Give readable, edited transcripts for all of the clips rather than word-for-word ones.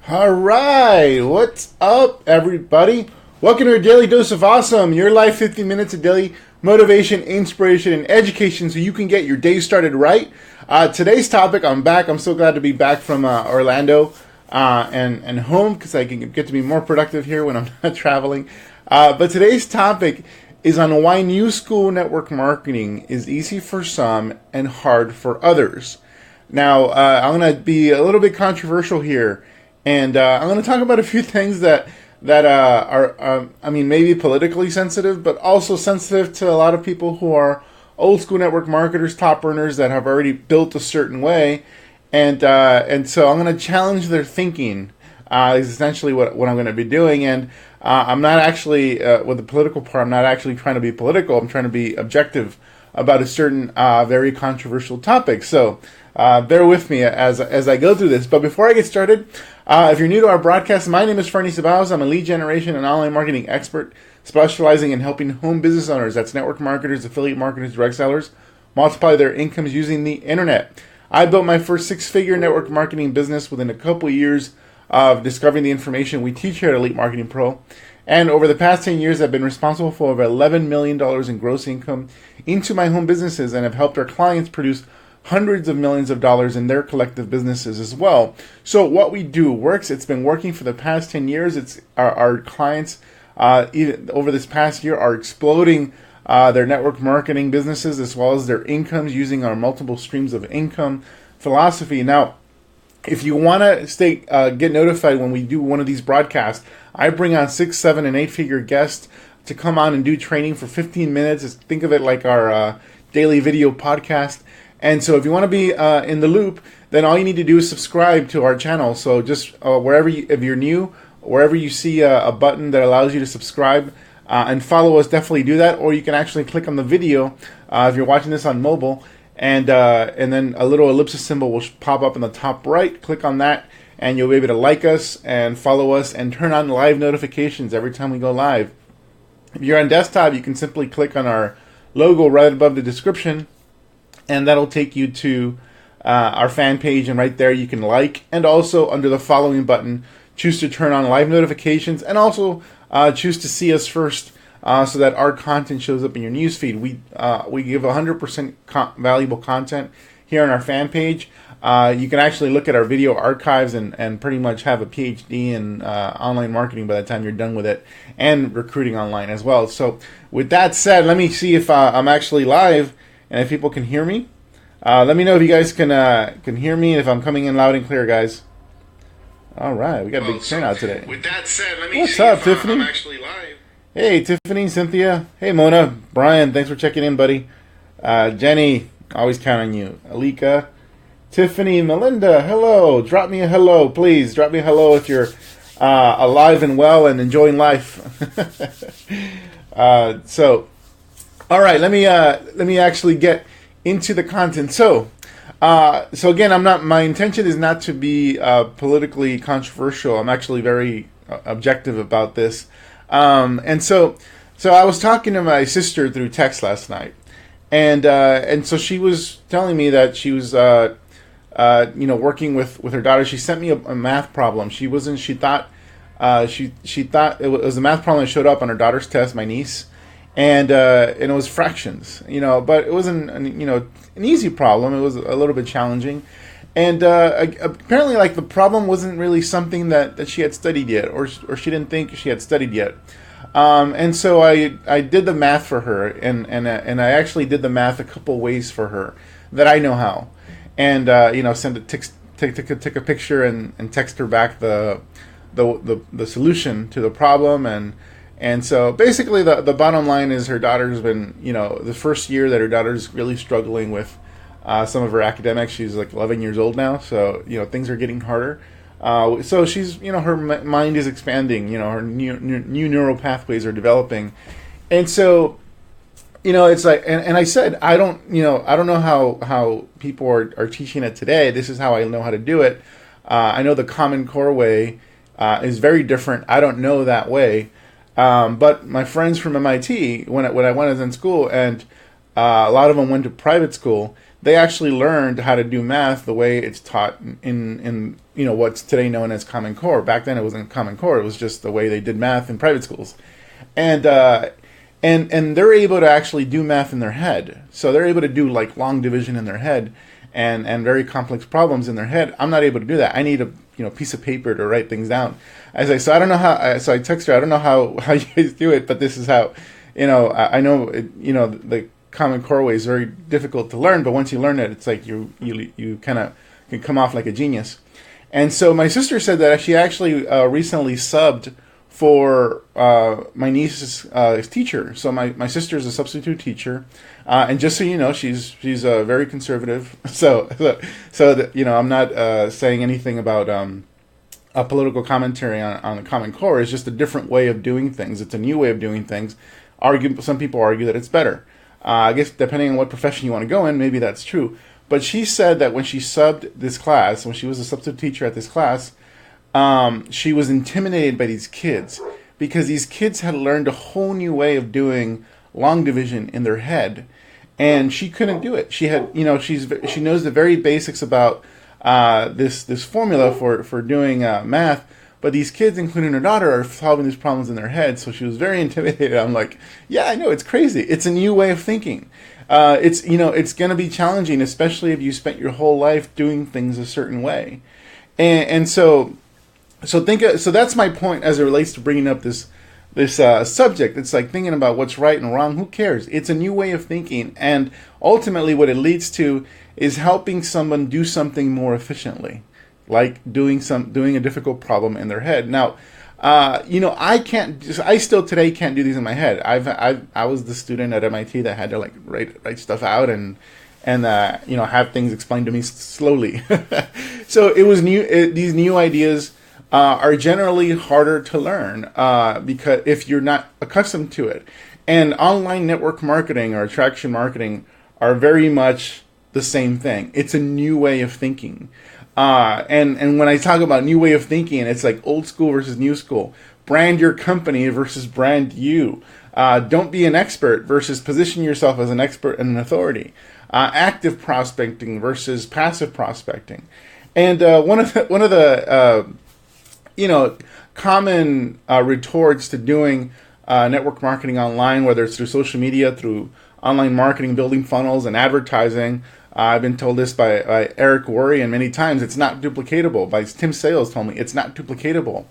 All right, what's up, everybody? Welcome to your daily dose of awesome. Your life, 15 minutes of daily motivation, inspiration, and education, so you can get your day started right. Today's topic, I'm back. I'm so glad to be back from Orlando and home because I can get to be more productive here when I'm not traveling. But today's topic is on why new school network marketing is easy for some and hard for others. Now, I'm going to be a little bit controversial here. And I'm going to talk about a few things that are, maybe politically sensitive, but also sensitive to a lot of people who are old school network marketers, top earners that have already built a certain way. And so I'm going to challenge their thinking, is essentially what I'm going to be doing. And I'm not actually, with the political part, I'm not actually trying to be political. I'm trying to be objective about a certain very controversial topic. So bear with me as I go through this. But before I get started, if you're new to our broadcast, my name is Fernie Sabaus. I'm a lead generation and online marketing expert specializing in helping home business owners, that's network marketers, affiliate marketers, direct sellers, multiply their incomes using the internet. I built my first six-figure network marketing business within a couple years of discovering the information we teach here at Elite Marketing Pro. And over the past 10 years, I've been responsible for over $11 million in gross income into my home businesses and have helped our clients produce hundreds of millions of dollars in their collective businesses as well. So what we do works. It's been working for the past 10 years. It's our clients even over this past year are exploding their network marketing businesses as well as their incomes using our multiple streams of income philosophy. Now, if you want to get notified when we do one of these broadcasts, I bring on 6, 7, and 8-figure guests to come on and do training for 15 minutes. Think of it like our daily video podcast. And so if you want to be in the loop, then all you need to do is subscribe to our channel. So just if you're new, wherever you see a button that allows you to subscribe and follow us, definitely do that. Or you can actually click on the video if you're watching this on mobile. And then a little ellipsis symbol will pop up in the top right. Click on that, and you'll be able to like us and follow us and turn on live notifications every time we go live. If you're on desktop, you can simply click on our logo right above the description, and that'll take you to our fan page. And right there, you can like, and also under the following button, choose to turn on live notifications, and also choose to see us first. So that our content shows up in your newsfeed. We give 100% valuable content here on our fan page. You can actually look at our video archives and pretty much have a PhD in online marketing by the time you're done with it, and recruiting online as well. So with that said, let me see if I'm actually live and if people can hear me. Let me know if you guys can hear me, if I'm coming in loud and clear, guys. All right, we got a big turnout today. With that said, let me What's see up, if Tiffany? I'm actually live. Hey, Tiffany, Cynthia. Hey, Mona. Brian, thanks for checking in, buddy. Jenny, always count on you. Alika. Tiffany, Melinda, hello. Drop me a hello, please. Drop me a hello if you're alive and well and enjoying life. All right, let me actually get into the content. So again, my intention is not to be politically controversial. I'm actually very objective about this. And so I was talking to my sister through text last night, and so she was telling me that she was, working with her daughter. She sent me a math problem. She thought it was a math problem that showed up on her daughter's test, my niece, and it was fractions, but it wasn't, an easy problem. It was a little bit challenging. And apparently, the problem wasn't really something that she had studied yet, or she didn't think she had studied yet. And so I did the math for her, and I actually did the math a couple ways for her that I know how, and take a picture and text her back the solution to the problem, and so basically the bottom line is her daughter's been the first year that her daughter's really struggling with some of her academics. She's 11 years old now, so things are getting harder. So she's her mind is expanding. Her new neural pathways are developing, and so it's and I said I don't know how people are teaching it today. This is how I know how to do it. I know the Common Core way is very different. I don't know that way, but my friends from MIT when I was in school, and a lot of them went to private school, they actually learned how to do math the way it's taught in what's today known as Common Core. Back then, it wasn't Common Core; it was just the way they did math in private schools, and they're able to actually do math in their head. So they're able to do like long division in their head, and very complex problems in their head. I'm not able to do that. I need a piece of paper to write things down. So I don't know how. So I text her. I don't know how you guys do it, but this is how. I know the Common Core way is very difficult to learn, but once you learn it, it's like you kind of can come off like a genius. And so my sister said that she actually recently subbed for my niece's teacher. So my sister is a substitute teacher, and just so you know, she's very conservative. So that, I'm not saying anything about a political commentary on the Common Core. It's just a different way of doing things. It's a new way of doing things. Some people argue that it's better. I guess depending on what profession you want to go in, maybe that's true. But she said that when she subbed this class, when she was a substitute teacher at this class, she was intimidated by these kids because these kids had learned a whole new way of doing long division in their head, and she couldn't do it. She had, she knows the very basics about this formula for doing math. But these kids, including her daughter, are solving these problems in their head, so she was very intimidated. I'm like, yeah, I know, it's crazy. It's a new way of thinking. It's going to be challenging, especially if you spent your whole life doing things a certain way. And so that's my point as it relates to bringing up this subject. It's like thinking about what's right and wrong. Who cares? It's a new way of thinking, and ultimately, what it leads to is helping someone do something more efficiently. Like doing a difficult problem in their head. Now, I still today can't do these in my head. I was the student at MIT that had to like write stuff out and have things explained to me slowly. So it was new. These new ideas are generally harder to learn because if you're not accustomed to it. And online network marketing or attraction marketing are very much the same thing. It's a new way of thinking. And when I talk about new way of thinking, it's like old school versus new school. Brand your company versus brand you. Don't be an expert versus position yourself as an expert and an authority. Active prospecting versus passive prospecting. And one of the common retorts to doing network marketing online, whether it's through social media, through online marketing, building funnels, and advertising. I've been told this by Eric Worre, and many times it's not duplicatable. By Tim Sales told me it's not duplicatable.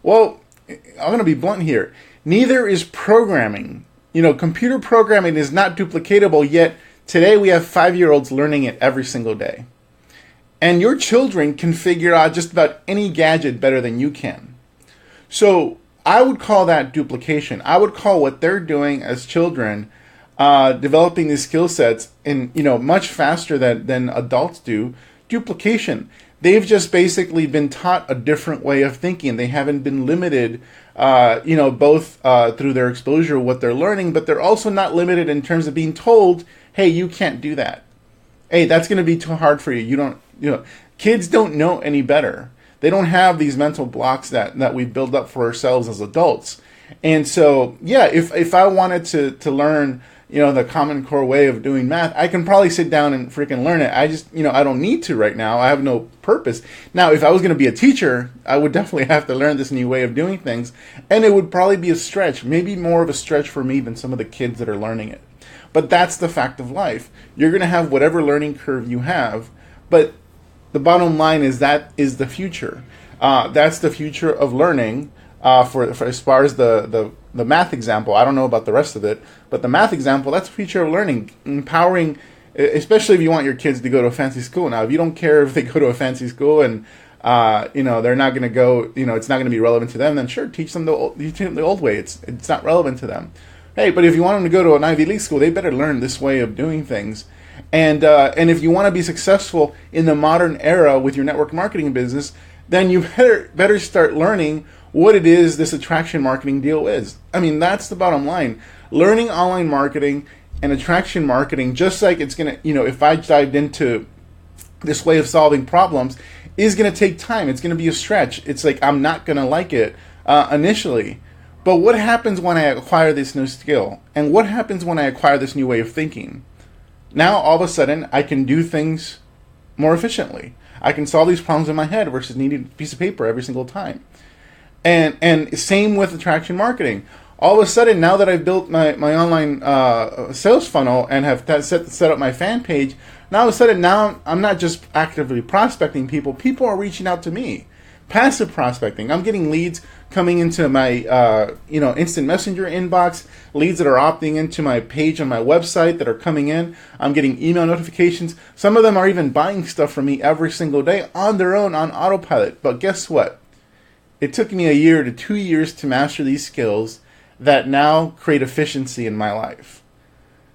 Well, I'm going to be blunt here. Neither is programming. Computer programming is not duplicatable, yet today we have 5-year-olds learning it every single day. And your children can figure out just about any gadget better than you can. So I would call that duplication. I would call what they're doing as children developing these skill sets in much faster than adults do, duplication. They've just basically been taught a different way of thinking. They haven't been limited, both through their exposure, what they're learning, but they're also not limited in terms of being told, hey, you can't do that. Hey, that's going to be too hard for you. Kids don't know any better. They don't have these mental blocks that we build up for ourselves as adults. And so, yeah, if I wanted to learn the Common Core way of doing math, I can probably sit down and freaking learn it. I just, I don't need to right now. I have no purpose. Now, if I was going to be a teacher, I would definitely have to learn this new way of doing things. And it would probably be a stretch, maybe more of a stretch for me than some of the kids that are learning it. But that's the fact of life. You're going to have whatever learning curve you have. But the bottom line is that is the future. That's the future of learning. For as far as the math example, I don't know about the rest of it, but the math example, that's the future of learning, empowering, especially if you want your kids to go to a fancy school. Now, if you don't care if they go to a fancy school and they're not going to go, it's not going to be relevant to them, then sure, teach them the old way. It's not relevant to them. Hey, but if you want them to go to an Ivy League school, they better learn this way of doing things. And if you want to be successful in the modern era with your network marketing business, then you better start learning what it is this attraction marketing deal is. I mean, that's the bottom line. Learning online marketing and attraction marketing, just like it's going to, if I dived into this way of solving problems, is going to take time. It's going to be a stretch. It's like I'm not going to like it initially. But what happens when I acquire this new skill? And what happens when I acquire this new way of thinking? Now, all of a sudden, I can do things more efficiently. I can solve these problems in my head versus needing a piece of paper every single time. And same with attraction marketing. All of a sudden, now that I've built my online sales funnel and have set up my fan page, now all of a sudden, now I'm not just actively prospecting people. People are reaching out to me. Passive prospecting. I'm getting leads coming into my instant messenger inbox, leads that are opting into my page on my website that are coming in. I'm getting email notifications. Some of them are even buying stuff from me every single day on their own on autopilot. But guess what? It took me a year to 2 years to master these skills that now create efficiency in my life.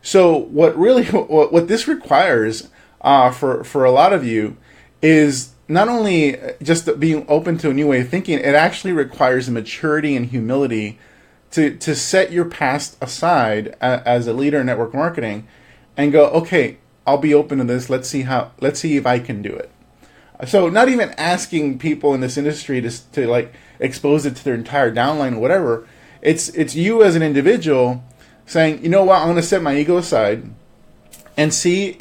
So what this requires for a lot of you is not only just being open to a new way of thinking, it actually requires maturity and humility to set your past aside as a leader in network marketing and go, okay, I'll be open to this. Let's see if I can do it. So not even asking people in this industry to like expose it to their entire downline or whatever. It's you as an individual saying, you know what, I'm going to set my ego aside and see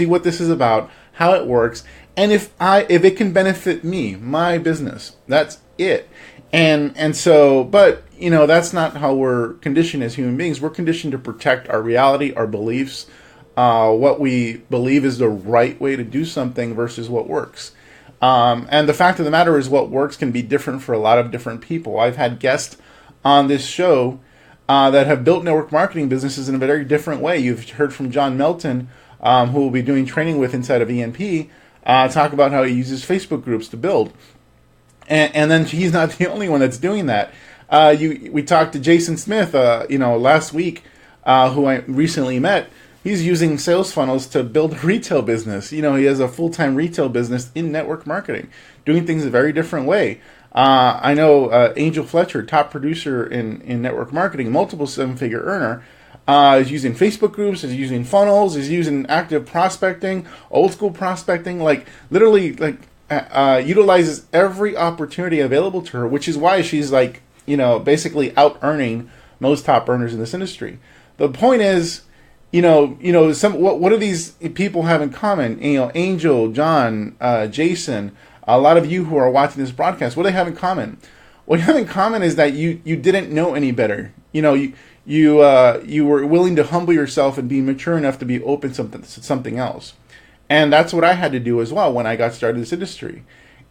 what this is about, how it works, and if it can benefit me, my business. That's it. And so, but that's not how we're conditioned as human beings. We're conditioned to protect our reality, our beliefs, what we believe is the right way to do something versus what works. And the fact of the matter is, what works can be different for a lot of different people. I've had guests on this show that have built network marketing businesses in a very different way. You've heard from John Melton, who we'll be doing training with inside of ENP, talk about how he uses Facebook groups to build. And then he's not the only one that's doing that. We talked to Jason Smith, last week, who I recently met. He's using sales funnels to build a retail business. He has a full-time retail business in network marketing, doing things a very different way. I know Angel Fletcher, top producer in network marketing, multiple seven-figure earner, is using Facebook groups, is using funnels, is using active prospecting, old school prospecting, utilizes every opportunity available to her, which is why she's basically out-earning most top earners in this industry. The point is, what do these people have in common? Angel, John, Jason, a lot of you who are watching this broadcast, what do they have in common? What you have in common is that you didn't know any better. You were willing to humble yourself and be mature enough to be open to something else. And that's what I had to do as well when I got started in this industry.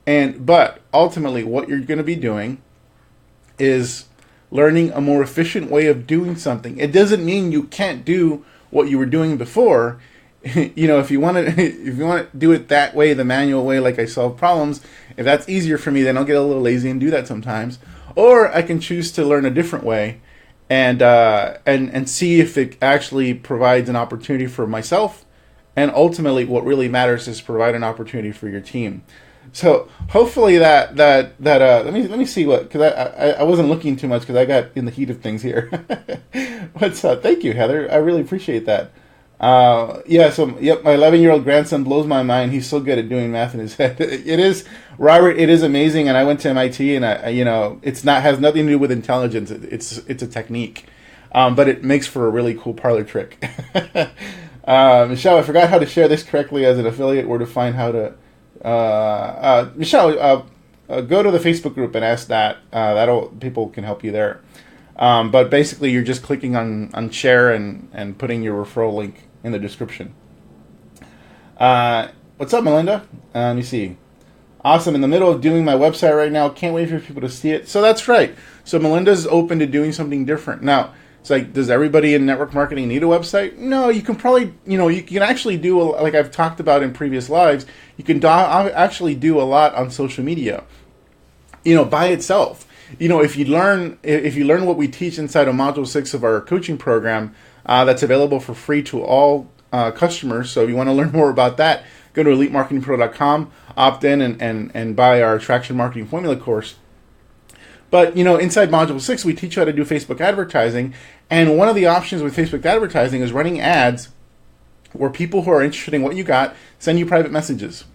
But ultimately, what you're going to be doing is learning a more efficient way of doing something. It doesn't mean you can't do what you were doing before. If you want to do it that way, the manual way, like I solve problems, if that's easier for me, then I'll get a little lazy and do that sometimes. Or I can choose to learn a different way and see if it actually provides an opportunity for myself. And ultimately, what really matters is provide an opportunity for your team. So hopefully that let me see what, because I wasn't looking too much because I got in the heat of things here. What's up? Thank you, Heather. I really appreciate that. My 11-year-old grandson blows my mind. He's so good at doing math in his head. It is, Robert. It is amazing. And I went to MIT, and has nothing to do with intelligence. It's a technique, but it makes for a really cool parlor trick. Michelle, I forgot how to share this correctly as an affiliate, or to find how to. Michelle, go to the Facebook group and ask that. People can help you there. But basically, you're just clicking on share and putting your referral link in the description. What's up, Melinda? Let me see. Awesome. In the middle of doing my website right now. Can't wait for people to see it. So that's right. So Melinda's open to doing something different. Now, it's like, does everybody in network marketing need a website? No, you can probably, you can actually do, like I've talked about in previous lives, you can actually do a lot on social media, by itself. If you learn what we teach inside of Module 6 of our coaching program, that's available for free to all customers. So if you want to learn more about that, go to EliteMarketingPro.com, opt in and buy our Traction Marketing Formula course. But, inside Module 6, we teach you how to do Facebook advertising. And one of the options with Facebook advertising is running ads where people who are interested in what you got send you private messages.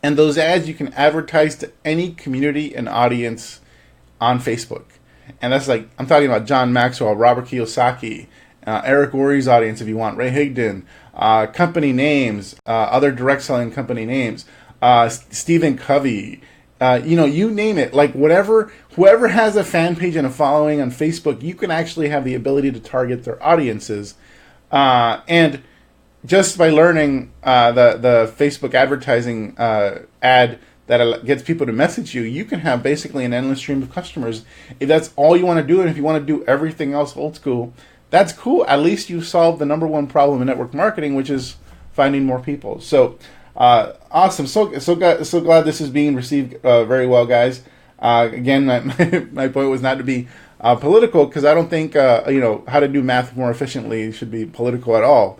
And those ads you can advertise to any community and audience on Facebook. And that's I'm talking about John Maxwell, Robert Kiyosaki, Eric Worre's audience if you want, Ray Higdon, company names, other direct selling company names, Stephen Covey, you name it. Like whoever has a fan page and a following on Facebook, you can actually have the ability to target their audiences. And just by learning the Facebook advertising ad that gets people to message you, you can have basically an endless stream of customers. If that's all you want to do, and if you want to do everything else old school, that's cool. At least you solved the number one problem in network marketing, which is finding more people. So awesome. So glad this is being received very well, guys. Again, my point was not to be political, because I don't think how to do math more efficiently should be political at all.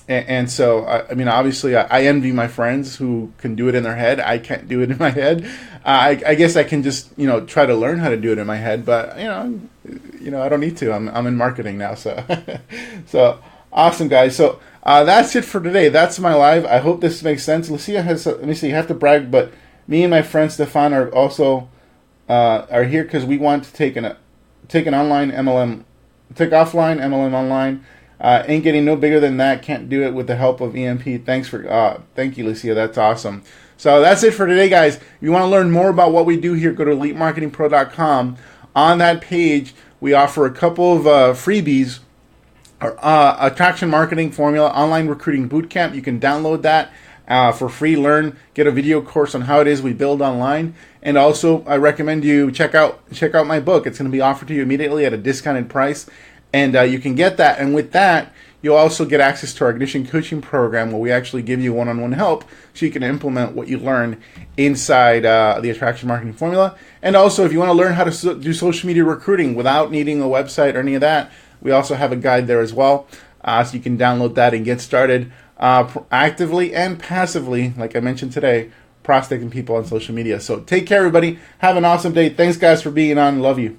And so, I mean, obviously, I envy my friends who can do it in their head. I can't do it in my head. I guess I can just, try to learn how to do it in my head. But, I don't need to. I'm in marketing now. So, so awesome, guys. So that's it for today. That's my live. I hope this makes sense. Lucia has, let me see, you have to brag, but me and my friend Stefan are also are here because we want to take an online MLM, take offline MLM online. Ain't getting no bigger than that. Can't do it with the help of EMP. Thank you, Lucia. That's awesome. So that's it for today, guys. If you want to learn more about what we do here, go to EliteMarketingPro.com. On that page, we offer a couple of freebies. Attraction Marketing Formula Online Recruiting Bootcamp. You can download that for free. Learn, get a video course on how it is we build online. And also, I recommend you check out my book. It's going to be offered to you immediately at a discounted price. And you can get that. And with that, you'll also get access to our Ignition Coaching Program, where we actually give you one-on-one help so you can implement what you learn inside the Attraction Marketing Formula. And also, if you want to learn how to do social media recruiting without needing a website or any of that, we also have a guide there as well. So you can download that and get started actively and passively, like I mentioned today, prospecting people on social media. So take care, everybody. Have an awesome day. Thanks, guys, for being on. Love you.